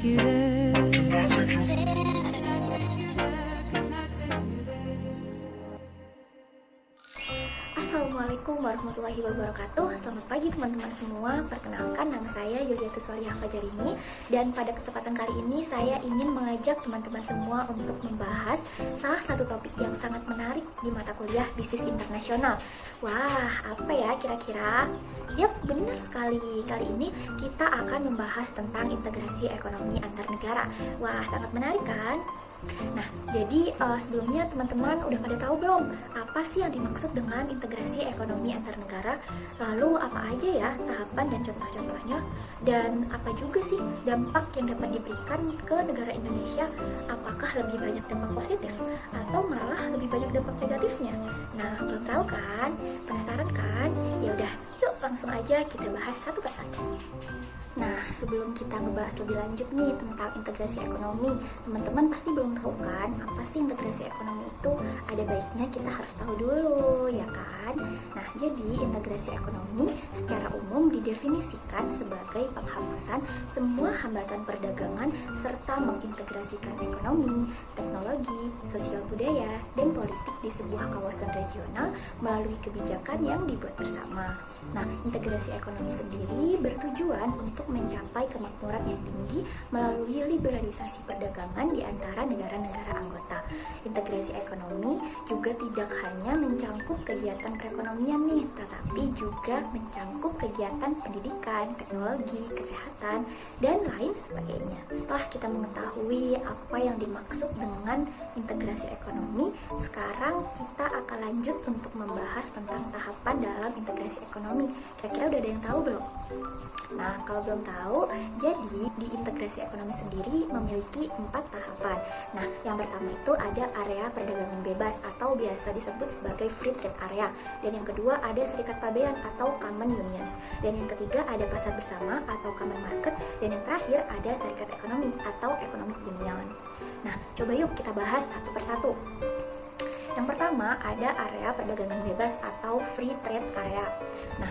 you there. Assalamualaikum warahmatullahi wabarakatuh. Selamat pagi teman-teman semua. Perkenalkan, nama saya Yuliatus Waliyah Fajarini. Dan pada kesempatan kali ini saya ingin mengajak teman-teman semua untuk membahas salah satu topik yang sangat menarik di mata kuliah bisnis internasional. Wah, apa ya kira-kira? Yap, benar sekali. Kali ini kita akan membahas tentang integrasi ekonomi antar negara. Wah, sangat menarik kan? Nah, jadi sebelumnya teman-teman udah pada tahu belum apa sih yang dimaksud dengan integrasi ekonomi antar negara? Lalu apa aja ya tahapan dan contoh-contohnya? Dan apa juga sih dampak yang dapat diberikan ke negara Indonesia? Apakah lebih banyak dampak positif atau malah lebih banyak dampak negatifnya? Nah, belum tahu kan? Penasaran kan? Ya udah, yuk langsung aja kita bahas satu persatu. Nah, sebelum kita ngebahas lebih lanjut nih tentang integrasi ekonomi, teman-teman pasti belum tahu kan apa sih integrasi ekonomi itu? Ada baiknya kita harus tahu dulu, ya kan? Nah, jadi integrasi ekonomi secara umum didefinisikan sebagai penghapusan semua hambatan perdagangan serta mengintegrasikan ekonomi, teknologi, sosial budaya, dan politik di sebuah kawasan regional melalui kebijakan yang dibuat bersama. Nah, integrasi ekonomi sendiri bertujuan untuk mencapai kemakmuran yang tinggi melalui liberalisasi perdagangan di antara negara-negara anggota. Integrasi ekonomi juga tidak hanya mencangkup kegiatan perekonomian nih, tetapi juga mencangkup kegiatan pendidikan, teknologi, kesehatan, dan lain sebagainya. Setelah kita mengetahui apa yang dimaksud dengan integrasi ekonomi, sekarang kita akan lanjut untuk membahas tentang tahapan dalam integrasi ekonomi. Kira-kira udah ada yang tahu belum? Nah, kalau belum tahu, jadi di integrasi ekonomi sendiri memiliki 4 tahapan. Nah, yang pertama itu ada area perdagangan bebas atau biasa disebut sebagai free trade area. Dan yang kedua ada serikat pabean atau common unions. Dan yang ketiga ada pasar bersama atau common market. Dan yang terakhir ada serikat ekonomi atau economic union. Nah, coba yuk kita bahas satu persatu. Yang pertama ada area perdagangan bebas atau free trade area. Nah,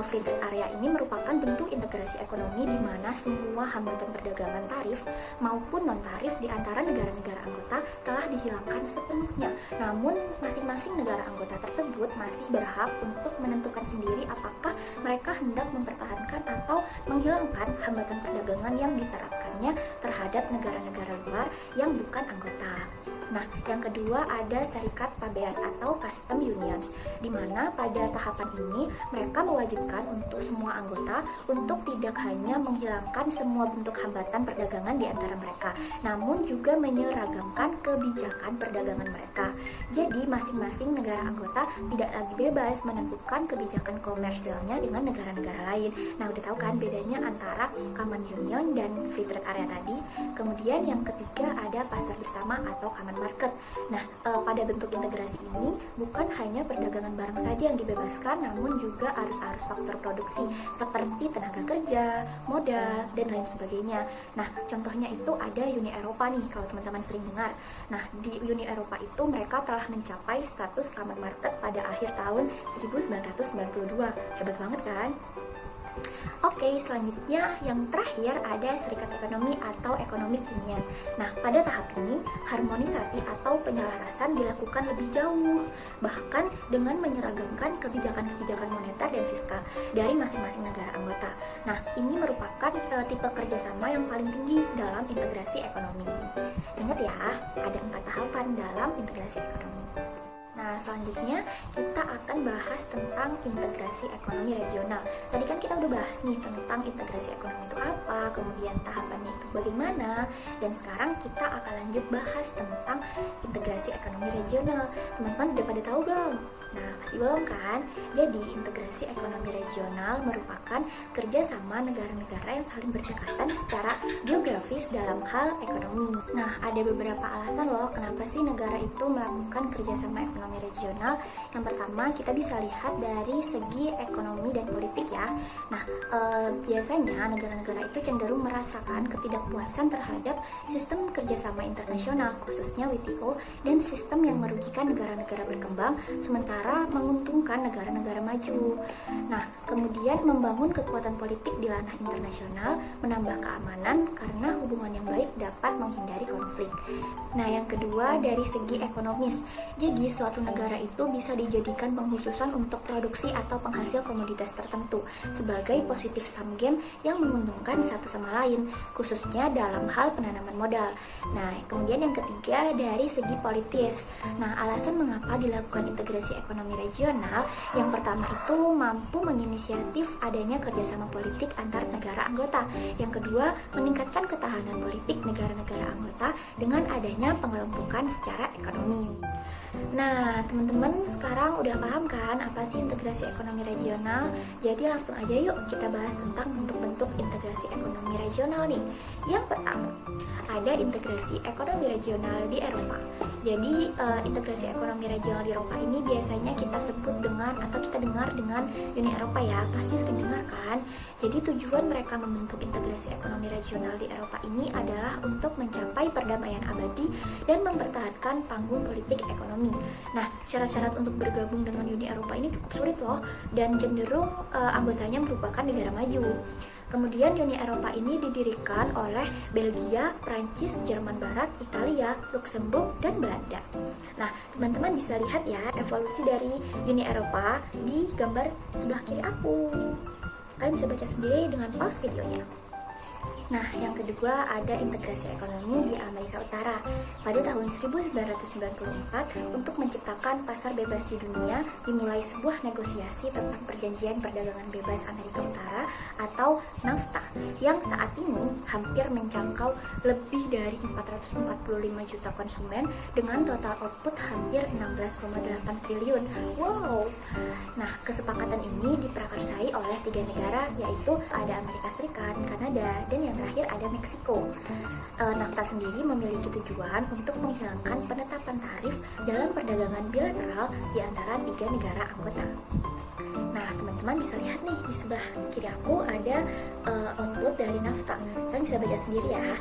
free trade area ini merupakan bentuk integrasi ekonomi di mana semua hambatan perdagangan tarif maupun non-tarif di antara negara-negara anggota telah dihilangkan sepenuhnya. Namun, masing-masing negara anggota tersebut masih berhak untuk menentukan sendiri apakah mereka hendak mempertahankan atau menghilangkan hambatan perdagangan yang diterapkannya terhadap negara-negara luar yang bukan anggota. Nah, yang kedua ada serikat pabean atau custom unions, di mana pada tahapan ini mereka mewajibkan untuk semua anggota untuk tidak hanya menghilangkan semua bentuk hambatan perdagangan di antara mereka, namun juga menyeragamkan kebijakan perdagangan mereka. Jadi, masing-masing negara anggota tidak lagi bebas menentukan kebijakan komersialnya dengan negara-negara lain. Nah, udah tahu kan bedanya antara common union dan free trade area tadi? Kemudian yang ketiga ada pasar bersama atau common market. Nah, pada bentuk integrasi ini bukan hanya perdagangan barang saja yang dibebaskan, namun juga arus-arus faktor produksi seperti tenaga kerja, modal, dan lain sebagainya. Nah, contohnya itu ada Uni Eropa nih, kalau teman-teman sering dengar. Nah, di Uni Eropa itu mereka telah mencapai status common market pada akhir tahun 1992. Hebat banget kan? Oke, selanjutnya yang terakhir ada serikat ekonomi atau economic union. Nah, pada tahap ini harmonisasi atau penyelarasan dilakukan lebih jauh, bahkan dengan menyeragamkan kebijakan-kebijakan moneter dan fiskal dari masing-masing negara anggota. Nah, ini merupakan tipe kerjasama yang paling tinggi dalam integrasi ekonomi. Ingat ya, ada 4 tahapan dalam integrasi ekonomi. Nah, selanjutnya kita akan bahas tentang integrasi ekonomi regional. Tadi kan kita udah bahas nih tentang integrasi ekonomi itu apa, kemudian tahapannya itu bagaimana, dan sekarang kita akan lanjut bahas tentang integrasi ekonomi regional. Teman-teman udah pada tahu belum? Nah, pasti belum kan? Jadi, integrasi ekonomi regional merupakan kerjasama negara-negara yang saling berdekatan secara geografis dalam hal ekonomi. Nah, ada beberapa alasan loh kenapa sih negara itu melakukan kerjasama ekonomi ekonomi regional, yang pertama kita bisa lihat dari segi ekonomi dan politik ya. Nah, biasanya negara-negara itu cenderung merasakan ketidakpuasan terhadap sistem kerjasama internasional, khususnya WTO, dan sistem yang merugikan negara-negara berkembang, sementara menguntungkan negara-negara maju. Nah, kemudian membangun kekuatan politik di ranah internasional, menambah keamanan karena hubungan yang baik dapat menghindari konflik. Nah, yang kedua dari segi ekonomis. Jadi, suatu negara itu bisa dijadikan pengkhususan untuk produksi atau penghasil komoditas tertentu sebagai positive sum game yang menguntungkan satu sama lain, khususnya dalam hal penanaman modal. Nah, kemudian yang ketiga dari segi politis. Nah, alasan mengapa dilakukan integrasi ekonomi regional, yang pertama itu mampu menginisiatif adanya kerjasama politik antar negara anggota. Yang kedua, meningkatkan ketahanan politik negara-negara anggota dengan adanya pengelompokan secara ekonomi. Nah, teman-teman sekarang udah paham kan apa sih integrasi ekonomi regional? Jadi langsung aja yuk kita bahas tentang bentuk-bentuk integrasi ekonomi regional nih. Yang pertama, ada integrasi ekonomi regional di Eropa. Jadi integrasi ekonomi regional di Eropa ini biasanya kita sebut dengan atau kita dengar dengan Uni Eropa ya, pasti sering dengar kan? Jadi tujuan mereka membentuk integrasi ekonomi regional di Eropa ini adalah untuk mencapai perdamaian abadi dan mempertahankan panggung politik ekonomi. Nah, syarat-syarat untuk bergabung dengan Uni Eropa ini cukup sulit loh, dan cenderung anggotanya merupakan negara maju. Kemudian Uni Eropa ini didirikan oleh Belgia, Prancis, Jerman Barat, Italia, Luxembourg, dan Belanda. Nah, teman-teman bisa lihat ya evolusi dari Uni Eropa di gambar sebelah kiri aku. Kalian bisa baca sendiri dengan pause videonya. Nah, yang kedua ada integrasi ekonomi di Amerika Utara. Pada tahun 1994, untuk menciptakan pasar bebas di dunia, dimulai sebuah negosiasi tentang Perjanjian Perdagangan Bebas Amerika Utara atau NAFTA, yang saat ini hampir menjangkau lebih dari 445 juta konsumen dengan total output hampir 16,8 triliun. Wow! Nah, kesepakatan ini diprakarsai oleh 3 negara, yaitu ada Amerika Serikat, Kanada, dan yang terakhir ada Meksiko. NAFTA sendiri memiliki tujuan untuk menghilangkan penetapan tarif dalam perdagangan bilateral di antara 3 negara anggota. Nah, teman-teman bisa lihat nih di sebelah kiri aku ada output dari NAFTA. Kalian bisa baca sendiri ya.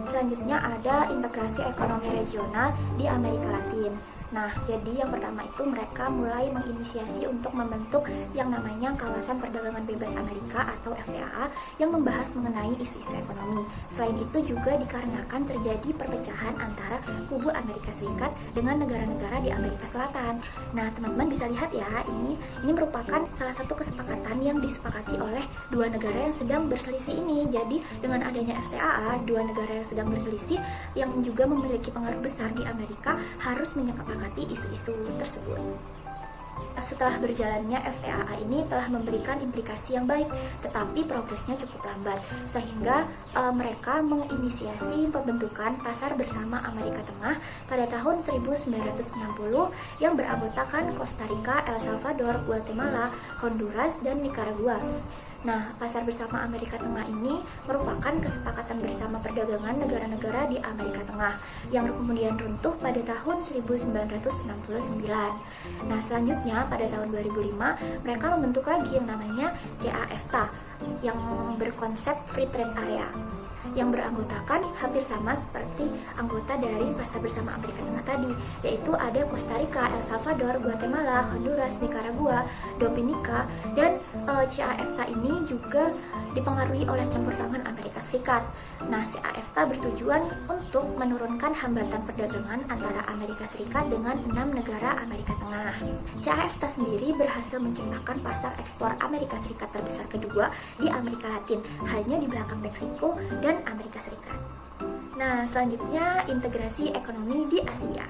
Selanjutnya ada integrasi ekonomi regional di Amerika Latin. Nah, jadi yang pertama itu mereka mulai menginisiasi untuk membentuk yang namanya Kawasan Perdagangan Bebas Amerika atau FTAA yang membahas mengenai isu-isu ekonomi. Selain itu juga dikarenakan terjadi perpecahan antara kubu Amerika Serikat dengan negara-negara di Amerika Selatan. Nah, teman-teman bisa lihat ya, ini merupakan salah satu kesepakatan yang disepakati oleh dua negara yang sedang berselisih ini. Jadi, dengan adanya FTAA, dua negara yang sedang berselisih yang juga memiliki pengaruh besar di Amerika harus menyepakati isu-isu tersebut. Setelah berjalannya FTAA ini telah memberikan implikasi yang baik, tetapi progresnya cukup lambat, sehingga mereka menginisiasi pembentukan Pasar Bersama Amerika Tengah pada tahun 1960 yang beranggotakan Costa Rica, El Salvador, Guatemala, Honduras, dan Nicaragua. Nah, Pasar Bersama Amerika Tengah ini merupakan kesepakatan bersama perdagangan negara-negara di Amerika Tengah yang kemudian runtuh pada tahun 1969. Nah, selanjutnya pada tahun 2005 mereka membentuk lagi yang namanya CAFTA yang berkonsep Free Trade Area, yang beranggotakan hampir sama seperti anggota dari Pasar Bersama Amerika Tengah tadi, yaitu ada Costa Rica, El Salvador, Guatemala, Honduras, Nicaragua, Dominika, dan CAFTA ini juga dipengaruhi oleh campur tangan Amerika Serikat. Nah, CAFTA bertujuan untuk menurunkan hambatan perdagangan antara Amerika Serikat dengan 6 negara Amerika Tengah. CAFTA sendiri berhasil menciptakan pasar ekspor Amerika Serikat terbesar kedua di Amerika Latin, hanya di belakang Meksiko dan Amerika Serikat. Nah, selanjutnya integrasi ekonomi di Asia.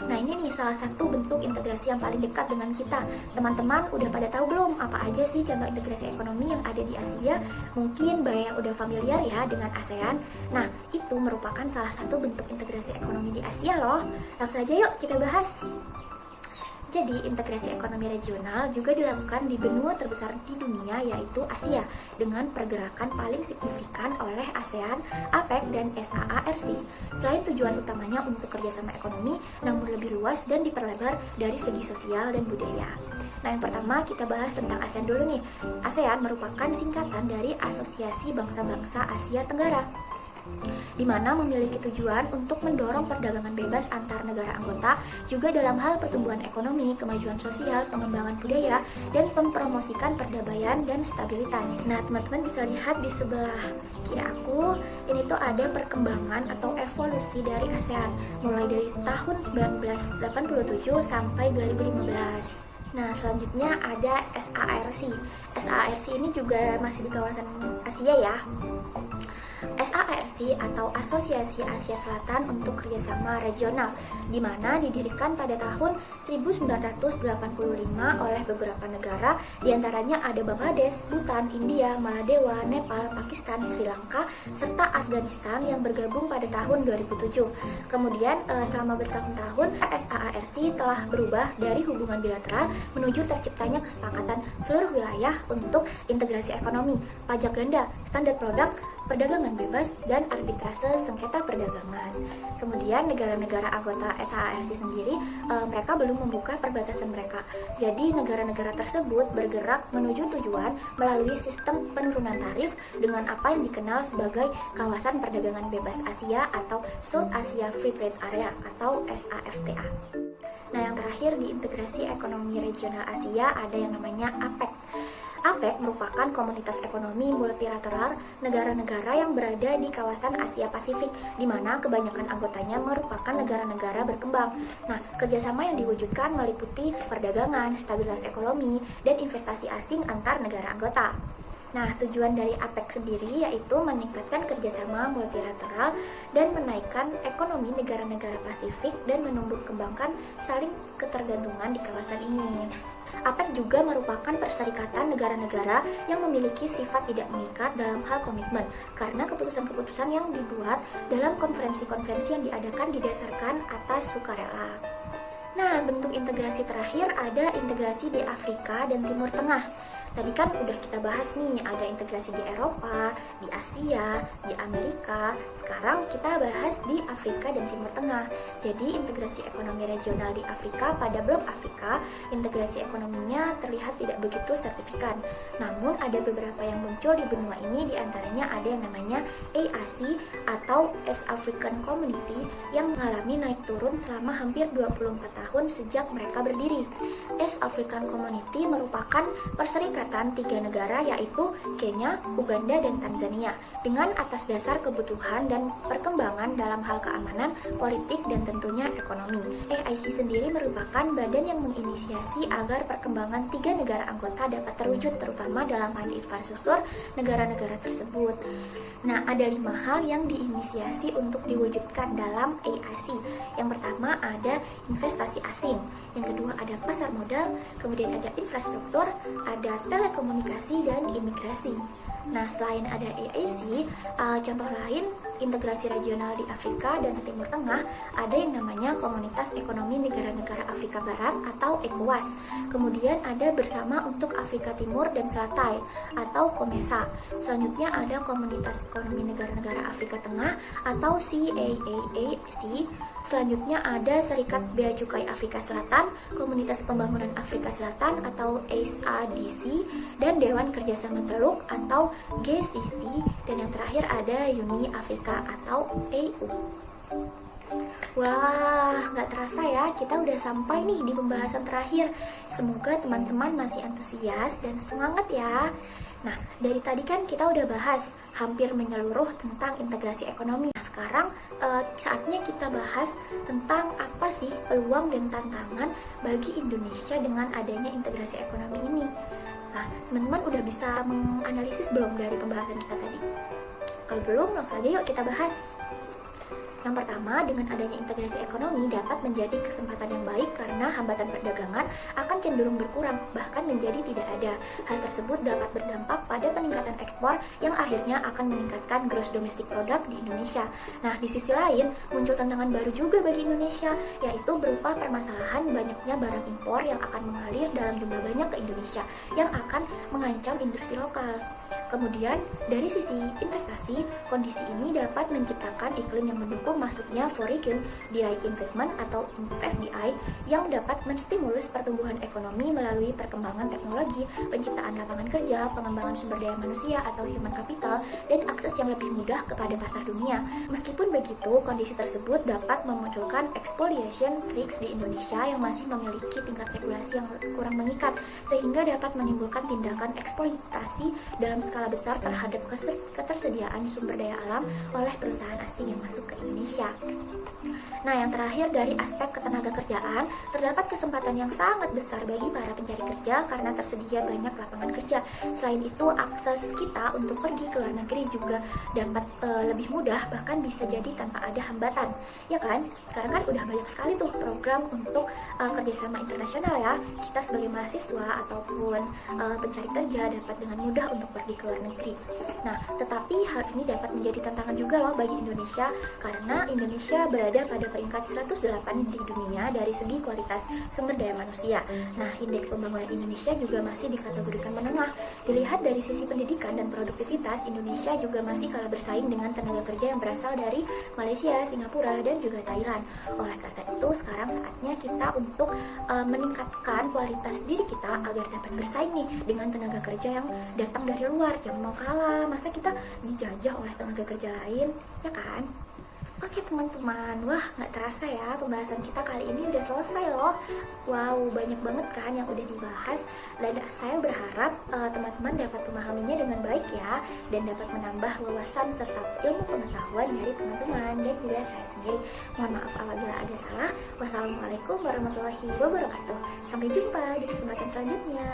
Nah, ini nih salah satu bentuk integrasi yang paling dekat dengan kita. Teman-teman udah pada tahu belum apa aja sih contoh integrasi ekonomi yang ada di Asia? Mungkin banyak yang udah familiar ya dengan ASEAN. Nah, itu merupakan salah satu bentuk integrasi ekonomi di Asia loh. Langsung aja yuk kita bahas. Jadi, integrasi ekonomi regional juga dilakukan di benua terbesar di dunia, yaitu Asia, dengan pergerakan paling signifikan oleh ASEAN, APEC, dan SAARC. Selain tujuan utamanya untuk kerjasama ekonomi, namun lebih luas dan diperlebar dari segi sosial dan budaya. Nah, yang pertama kita bahas tentang ASEAN dulu nih. ASEAN merupakan singkatan dari Asosiasi Bangsa-Bangsa Asia Tenggara, di mana memiliki tujuan untuk mendorong perdagangan bebas antar negara anggota, juga dalam hal pertumbuhan ekonomi, kemajuan sosial, pengembangan budaya, dan mempromosikan perdamaian dan stabilitas. Nah, teman-teman bisa lihat di sebelah kiri aku, ini tuh ada perkembangan atau evolusi dari ASEAN, mulai dari tahun 1987 sampai 2015. Nah, selanjutnya ada SAARC. SAARC ini juga masih di kawasan Asia ya. SAARC atau Asosiasi Asia Selatan untuk Kerjasama Regional, di mana didirikan pada tahun 1985 oleh beberapa negara, diantaranya ada Bangladesh, Bhutan, India, Maladewa, Nepal, Pakistan, Sri Lanka, serta Afghanistan yang bergabung pada tahun 2007. Kemudian selama bertahun-tahun SAARC telah berubah dari hubungan bilateral menuju terciptanya kesepakatan seluruh wilayah untuk integrasi ekonomi, pajak ganda, standar produk, perdagangan bebas, dan arbitrase sengketa perdagangan. Kemudian negara-negara anggota SAARC sendiri mereka belum membuka perbatasan mereka. Jadi negara-negara tersebut bergerak menuju tujuan melalui sistem penurunan tarif dengan apa yang dikenal sebagai kawasan perdagangan bebas Asia atau South Asia Free Trade Area atau SAFTA. Nah, yang terakhir di integrasi ekonomi regional Asia ada yang namanya APEC. APEC merupakan komunitas ekonomi multilateral negara-negara yang berada di kawasan Asia Pasifik, di mana kebanyakan anggotanya merupakan negara-negara berkembang. Nah, kerjasama yang diwujudkan meliputi perdagangan, stabilitas ekonomi, dan investasi asing antar negara anggota. Nah, tujuan dari APEC sendiri yaitu meningkatkan kerjasama multilateral dan menaikkan ekonomi negara-negara Pasifik dan menumbuh kembangkan saling ketergantungan di kawasan ini. APEC juga merupakan perserikatan negara-negara yang memiliki sifat tidak mengikat dalam hal komitmen, karena keputusan-keputusan yang dibuat dalam konferensi-konferensi yang diadakan didasarkan atas sukarela. Nah, bentuk integrasi terakhir ada integrasi di Afrika dan Timur Tengah. Tadi kan udah kita bahas nih, ada integrasi di Eropa, di Asia, di Amerika. Sekarang kita bahas di Afrika dan Timur Tengah. Jadi integrasi ekonomi regional di Afrika pada blok Afrika, integrasi ekonominya terlihat tidak begitu signifikan. Namun ada beberapa yang muncul di benua ini, diantaranya ada yang namanya AAC atau East African Community yang mengalami naik turun selama hampir 24 tahun sejak mereka berdiri. East African Community merupakan perserikatan tiga negara yaitu Kenya, Uganda, dan Tanzania dengan atas dasar kebutuhan dan perkembangan dalam hal keamanan, politik, dan tentunya ekonomi. AIC sendiri merupakan badan yang menginisiasi agar perkembangan tiga negara anggota dapat terwujud, terutama dalam hal infrastruktur negara-negara tersebut. Nah, ada 5 hal yang diinisiasi untuk diwujudkan dalam AIC. Yang pertama ada investasi asing, yang kedua ada pasar modal, kemudian ada infrastruktur, ada telekomunikasi, dan imigrasi. Nah, selain ada AIC, contoh lain integrasi regional di Afrika dan Timur Tengah ada yang namanya Komunitas Ekonomi Negara-Negara Afrika Barat atau ECOWAS. Kemudian ada Bersama untuk Afrika Timur dan Selatan atau COMESA. Selanjutnya ada Komunitas Ekonomi Negara-Negara Afrika Tengah atau CAAC. Selanjutnya ada Serikat Bea Cukai Afrika Selatan, Komunitas Pembangunan Afrika Selatan atau SADC, dan Dewan Kerjasama Teluk atau GCC, dan yang terakhir ada Uni Afrika atau AU. Wah, nggak terasa ya, kita udah sampai nih di pembahasan terakhir. Semoga teman-teman masih antusias dan semangat ya. Nah, dari tadi kan kita udah bahas hampir menyeluruh tentang integrasi ekonomi. Nah, sekarang saatnya kita bahas tentang apa sih peluang dan tantangan bagi Indonesia dengan adanya integrasi ekonomi ini. Nah, teman-teman udah bisa menganalisis belum dari pembahasan kita tadi? Kalau belum, langsung aja yuk kita bahas. Yang pertama, dengan adanya integrasi ekonomi dapat menjadi kesempatan yang baik karena hambatan perdagangan akan cenderung berkurang, bahkan menjadi tidak ada. Hal tersebut dapat berdampak pada peningkatan ekspor yang akhirnya akan meningkatkan gross domestic product di Indonesia. Nah, di sisi lain, muncul tantangan baru juga bagi Indonesia, yaitu berupa permasalahan banyaknya barang impor yang akan mengalir dalam jumlah banyak ke Indonesia, yang akan mengancam industri lokal. Kemudian, dari sisi investasi, kondisi ini dapat menciptakan iklim yang mendukung masuknya foreign direct investment atau FDI yang dapat menstimulus pertumbuhan ekonomi melalui perkembangan teknologi, penciptaan lapangan kerja, pengembangan sumber daya manusia atau human capital, dan akses yang lebih mudah kepada pasar dunia. Meskipun begitu, kondisi tersebut dapat memunculkan expoliation risks di Indonesia yang masih memiliki tingkat regulasi yang kurang mengikat, sehingga dapat menimbulkan tindakan eksploitasi dalam skala besar terhadap ketersediaan sumber daya alam oleh perusahaan asing yang masuk ke Indonesia. Nah, yang terakhir dari aspek ketenagakerjaan, terdapat kesempatan yang sangat besar bagi para pencari kerja karena tersedia banyak lapangan kerja. Selain itu, akses kita untuk pergi ke luar negeri juga dapat lebih mudah, bahkan bisa jadi tanpa ada hambatan. Ya kan? Sekarang kan udah banyak sekali tuh program untuk kerjasama internasional ya. Kita sebagai mahasiswa ataupun pencari kerja dapat dengan mudah untuk pergi ke luar negeri. Nah, tetapi hal ini dapat menjadi tantangan juga loh bagi Indonesia karena Indonesia berada pada peringkat 108 di dunia dari segi kualitas sumber daya manusia. Nah, indeks pembangunan Indonesia juga masih dikategorikan menengah. Dilihat dari sisi pendidikan dan produktivitas, Indonesia juga masih kalah bersaing dengan tenaga kerja yang berasal dari Malaysia, Singapura, dan juga Thailand. Oleh karena itu, sekarang saatnya kita untuk meningkatkan kualitas diri kita agar dapat bersaing nih dengan tenaga kerja yang datang dari luar. Jangan mau kalah, masa kita dijajah oleh tenaga kerja lain, ya kan? Oke teman-teman, wah nggak terasa ya pembahasan kita kali ini udah selesai loh. Wow, banyak banget kan yang udah dibahas. Dan saya berharap teman-teman dapat memahaminya dengan baik ya, dan dapat menambah wawasan serta ilmu pengetahuan dari teman-teman dan juga saya sendiri. Mohon maaf apabila ada salah. Wassalamualaikum warahmatullahi wabarakatuh. Sampai jumpa di kesempatan selanjutnya.